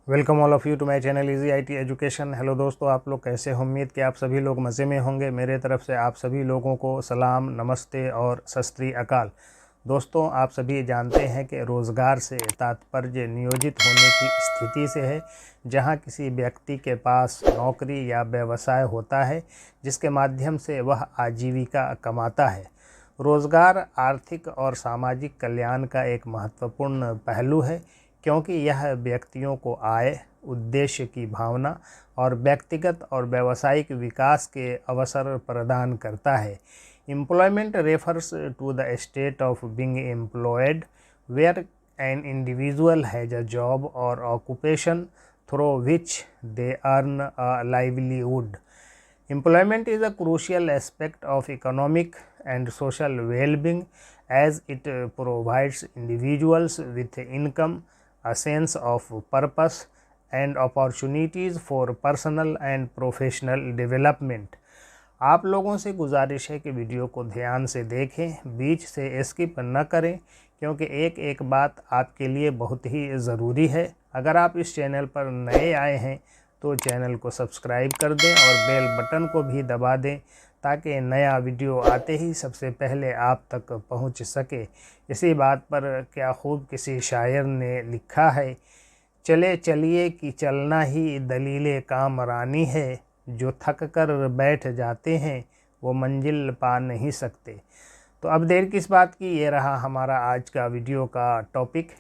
Welcome all of you to my channel easy IT education. Hello दोस्तों, आप लोग कैसे हो? उम्मीद कि आप सभी लोग मज़े में होंगे। मेरे तरफ से आप सभी लोगों को सलाम, नमस्ते और सत श्री अकाल। दोस्तों, आप सभी जानते हैं कि रोज़गार से तात्पर्य नियोजित होने की स्थिति से है, जहां किसी व्यक्ति के पास नौकरी या व्यवसाय होता है जिसके माध्यम से वह आजीविका कमाता है। रोज़गार आर्थिक और सामाजिक कल्याण का एक महत्वपूर्ण पहलू है, क्योंकि यह व्यक्तियों को आय, उद्देश्य की भावना और व्यक्तिगत और व्यावसायिक विकास के अवसर प्रदान करता है। Employment refers to the state of being employed where an individual has a job or occupation through which they earn a livelihood. Employment is a crucial aspect of economic and social well-being, as it provides individuals with income, a sense of purpose, and opportunities for personal and professional development. आप लोगों से गुजारिश है कि video को ध्यान से देखें, बीच से स्किप न करें, क्योंकि एक एक बात आपके लिए बहुत ही ज़रूरी है। अगर आप इस चैनल पर नए आए हैं तो चैनल को सब्सक्राइब कर दें और बेल बटन को भी दबा दें, ताकि नया वीडियो आते ही सबसे पहले आप तक पहुंच सके। इसी बात पर क्या खूब किसी शायर ने लिखा है, चले चलिए कि चलना ही दलीले कामरानी है, जो थक कर बैठ जाते हैं वो मंजिल पा नहीं सकते। तो अब देर किस बात की, ये रहा हमारा आज का वीडियो का topic.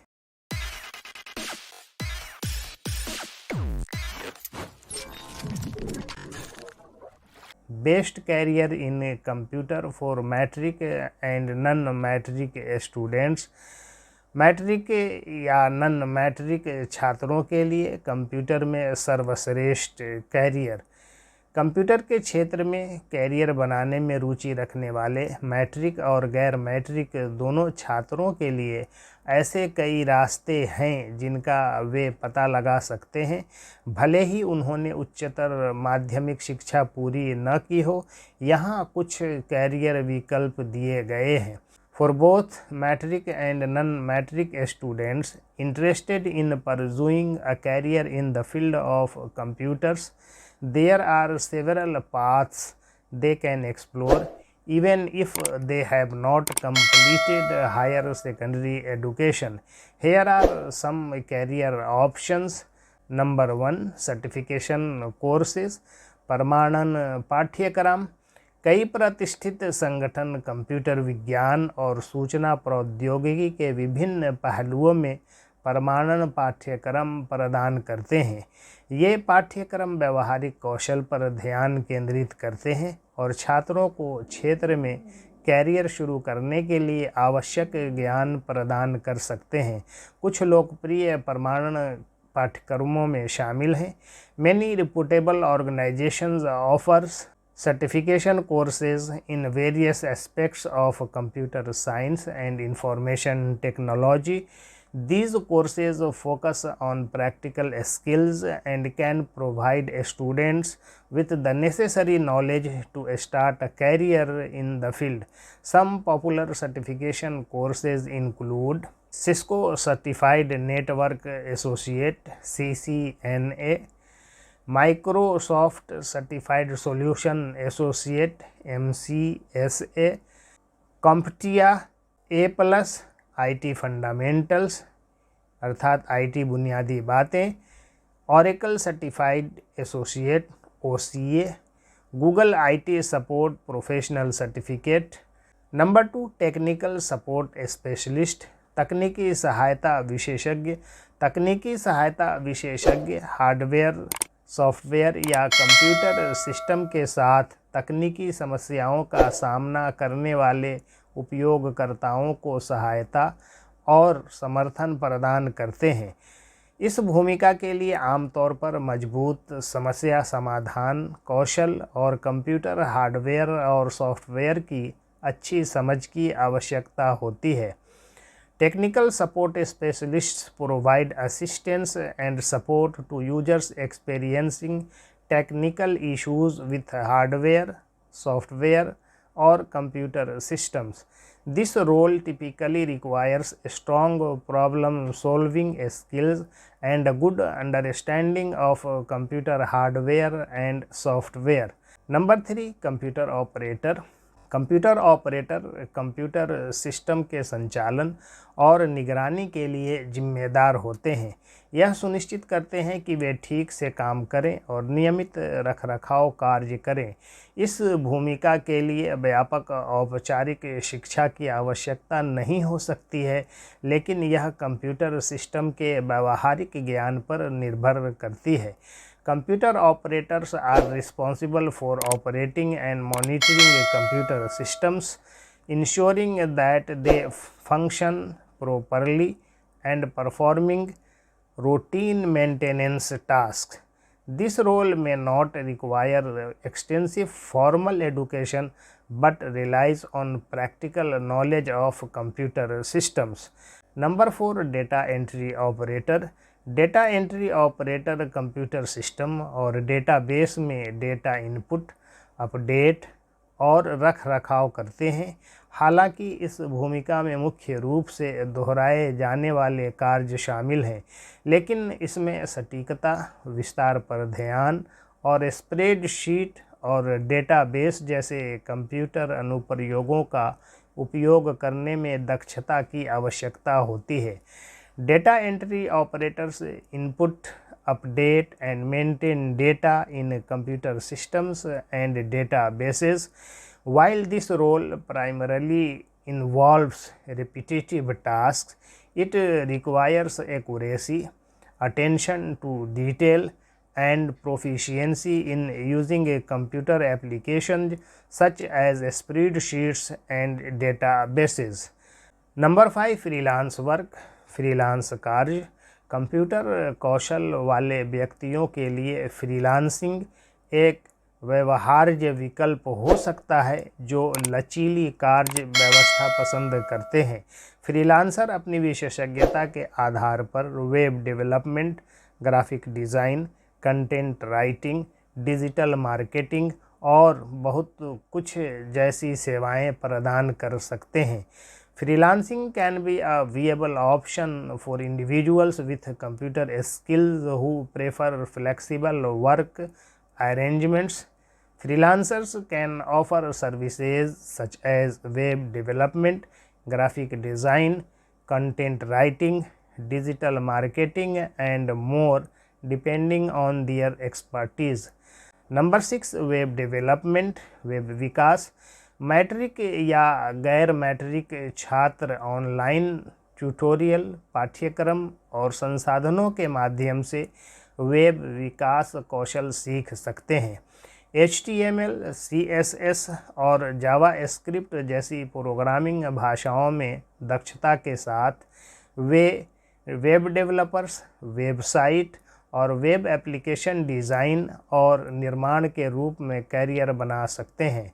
Best career in computer for matric and non matric students. Matric या नन मैट्रिक छात्रों के लिए कंप्यूटर में सर्वश्रेष्ठ कैरियर। कंप्यूटर के क्षेत्र में कैरियर बनाने में रुचि रखने वाले मैट्रिक और गैर मैट्रिक दोनों छात्रों के लिए ऐसे कई रास्ते हैं जिनका वे पता लगा सकते हैं, भले ही उन्होंने उच्चतर माध्यमिक शिक्षा पूरी न की हो। यहाँ कुछ कैरियर विकल्प दिए गए हैं। For both matric and non-matric students interested in pursuing a career in the field of computers, there are several paths they can explore, even if they have not completed higher secondary education. Here are some career options. Number 1, certification courses, प्रमाणन पाठ्यक्रम। कई प्रतिष्ठित संगठन computer विज्ञान और सूचना प्रौद्योगिकी के विभिन्न पहलुओं में प्रमाणन पाठ्यक्रम प्रदान करते हैं। ये पाठ्यक्रम व्यवहारिक कौशल पर ध्यान केंद्रित करते हैं और छात्रों को क्षेत्र में कैरियर शुरू करने के लिए आवश्यक ज्ञान प्रदान कर सकते हैं। कुछ लोकप्रिय प्रमाणन पाठ्यक्रमों में शामिल हैं। Many reputable organizations offers certification courses in various aspects of computer science and information technology. These courses focus on practical skills and can provide students with the necessary knowledge to start a career in the field. Some popular certification courses include Cisco Certified Network Associate (CCNA), Microsoft Certified Solution Associate (MCSA), CompTIA A+, IT fundamentals अर्थात IT बुनियादी बातें, Oracle certified associate OCA, Google IT support professional certificate. Number 2, technical support specialist, तकनीकी सहायता विशेषज्ञ। तकनीकी सहायता विशेषज्ञ hardware, software या कंप्यूटर सिस्टम के साथ तकनीकी समस्याओं का सामना करने वाले उपयोगकर्ताओं को सहायता और समर्थन प्रदान करते हैं। इस भूमिका के लिए आमतौर पर मजबूत समस्या समाधान कौशल और कंप्यूटर हार्डवेयर और सॉफ्टवेयर की अच्छी समझ की आवश्यकता होती है। Technical support specialists provide assistance and support to users experiencing technical issues with hardware, software, or computer systems. This role typically requires strong problem solving skills and a good understanding of computer hardware and software. Number 3, computer operator. Computer operator computer system के संचालन और निगरानी के लिए जिम्मेदार होते हैं। यह सुनिश्चित करते हैं कि वे ठीक से काम करें और नियमित रखरखाव कार्य करें। इस भूमिका के लिए व्यापक औपचारिक शिक्षा की आवश्यकता नहीं हो सकती है, लेकिन यह कंप्यूटर सिस्टम के व्यावहारिक ज्ञान पर निर्भर करती है। Computer operators are responsible for operating and monitoring computer systems, ensuring that they function properly and performing routine maintenance tasks. This role may not require extensive formal education but relies on practical knowledge of computer systems. Number 4, data entry operator. Data entry operator computer system और database में data input, update और रख रखाव करते हैं। हालांकि इस भूमिका में मुख्य रूप से दोहराए जाने वाले कार्य शामिल हैं, लेकिन इसमें सटीकता, विस्तार पर ध्यान और स्प्रेडशीट और डेटाबेस जैसे कंप्यूटर अनुप्रयोगों का उपयोग करने में दक्षता की आवश्यकता होती है। Data entry operators input, update and maintain data in computer systems and databases. While this role primarily involves repetitive tasks, it requires accuracy, attention to detail and proficiency in using a computer applications such as spreadsheets and databases. Number 5, freelance work. Freelance कार्य। Computer कौशल वाले व्यक्तियों के लिए freelancing एक व्यवहार्य विकल्प हो सकता है जो लचीली कार्य व्यवस्था पसंद करते हैं। फ्रीलांसर अपनी विशेषज्ञता के आधार पर web development, graphic design, content writing, digital marketing और बहुत कुछ जैसी सेवाएं प्रदान कर सकते हैं। Freelancing can be a viable option for individuals with computer skills who prefer flexible work arrangements. Freelancers can offer services such as web development, graphic design, content writing, digital marketing and more depending on their expertise. Number 6, web development, web Vikas. Matric या गैर matric छात्र online tutorial, पाठ्यक्रम और संसाधनों के माध्यम से web विकास कौशल सीख सकते हैं। HTML, CSS और जावास्क्रिप्ट जैसी प्रोग्रामिंग भाषाओं में दक्षता के साथ वे वेब डेवलपर्स, वेबसाइट और वेब एप्लीकेशन डिज़ाइन और निर्माण के रूप में कैरियर बना सकते हैं।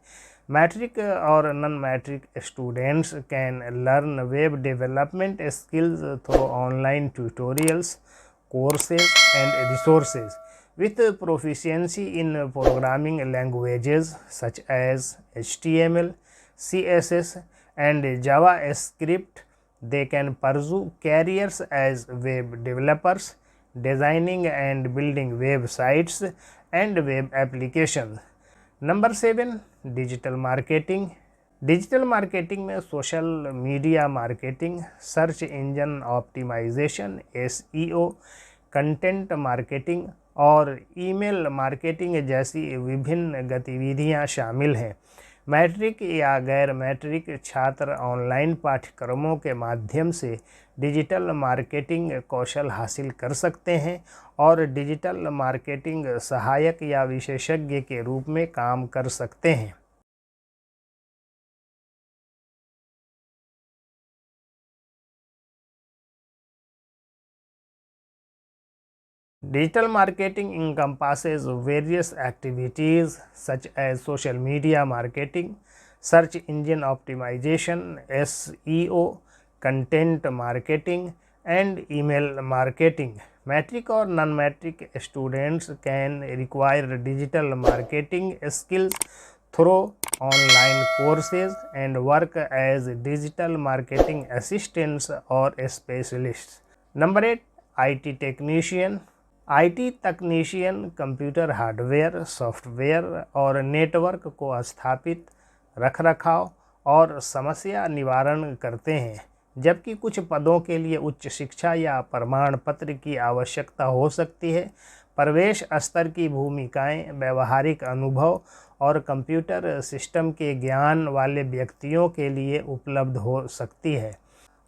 मैट्रिक और non matric students can learn web development skills through online tutorials, courses and resources with proficiency in programming languages such as HTML, CSS and JavaScript. They can pursue careers as web developers, designing and building websites and web applications. Number 7, digital marketing. Digital marketing में social media marketing, search engine optimization SEO, content marketing और email marketing जैसी विभिन्न गतिविधियां शामिल हैं। Matric या गैर matric छात्र ऑनलाइन पाठ्यक्रमों के माध्यम से डिजिटल मार्केटिंग कौशल हासिल कर सकते हैं और डिजिटल मार्केटिंग सहायक या विशेषज्ञ के रूप में काम कर सकते हैं। Digital marketing encompasses various activities such as social media marketing, search engine optimization SEO, content marketing and email marketing. Matric or non-matric students can require digital marketing skills through online courses and work as digital marketing assistants or specialists. Number 8, IT technician. IT technician computer hardware, software और network को स्थापित, रख रखाव और समस्या निवारण करते हैं, जबकि कुछ पदों के लिए उच्च शिक्षा या प्रमाण पत्र की आवश्यकता हो सकती है। प्रवेश स्तर की भूमिकाएं व्यावहारिक अनुभव और कंप्यूटर सिस्टम के ज्ञान वाले व्यक्तियों के लिए उपलब्ध हो सकती है।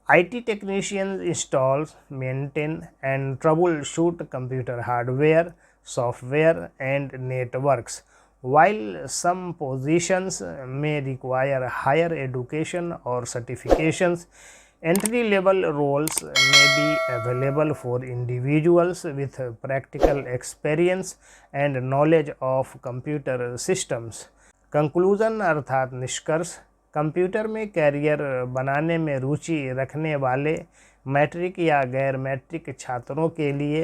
IT technicians install, maintain and troubleshoot computer hardware, software and networks. While some positions may require higher education or certifications, entry-level roles may be available for individuals with practical experience and knowledge of computer systems. Conclusion अर्थात निष्कर्ष, computer में career बनाने में रुचि रखने वाले matric या गैर matric छात्रों के लिए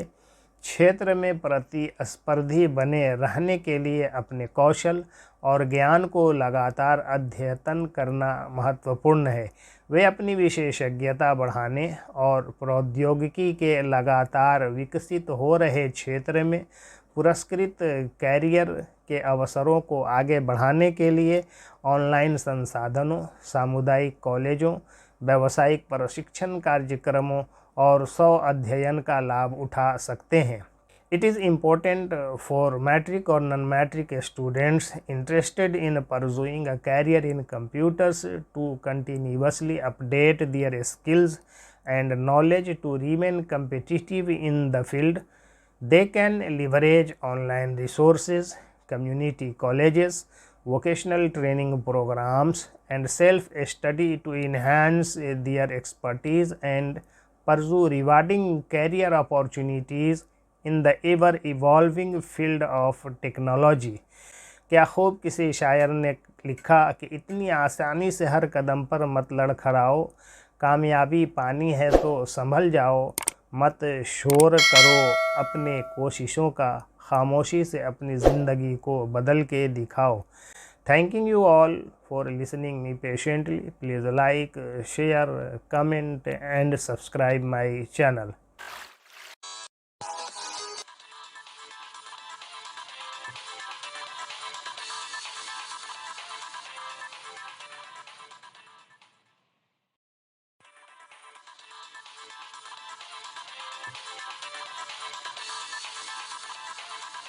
क्षेत्र में प्रतिस्पर्धी बने रहने के लिए अपने कौशल और ज्ञान को लगातार अद्यतन करना महत्वपूर्ण है। वे अपनी विशेषज्ञता बढ़ाने और प्रौद्योगिकी के लगातार विकसित हो रहे क्षेत्र में पुरस्कृत कैरियर के अवसरों को आगे बढ़ाने के लिए ऑनलाइन संसाधनों, सामुदायिक कॉलेजों, व्यावसायिक प्रशिक्षण कार्यक्रमों और स्व अध्ययन का लाभ उठा सकते हैं। It is important for matric or non-matric students interested in pursuing a career in computers to continuously update their skills and knowledge to remain competitive in the field. They can leverage online resources, community colleges, vocational training programs, and self-study to enhance their expertise and pursue rewarding career opportunities in the ever-evolving field of technology. क्या खूब किसी शायर ने लिखा कि इतनी आसानी से हर कदम पर मत लड़खड़ाओ, कामयाबी पानी है तो संभल जाओ, मत शोर करो अपने कोशिशों का, खामोशी से अपनी ज़िंदगी को बदल के दिखाओ। Thanking you all for listening me patiently. Please like, share, comment and subscribe my channel.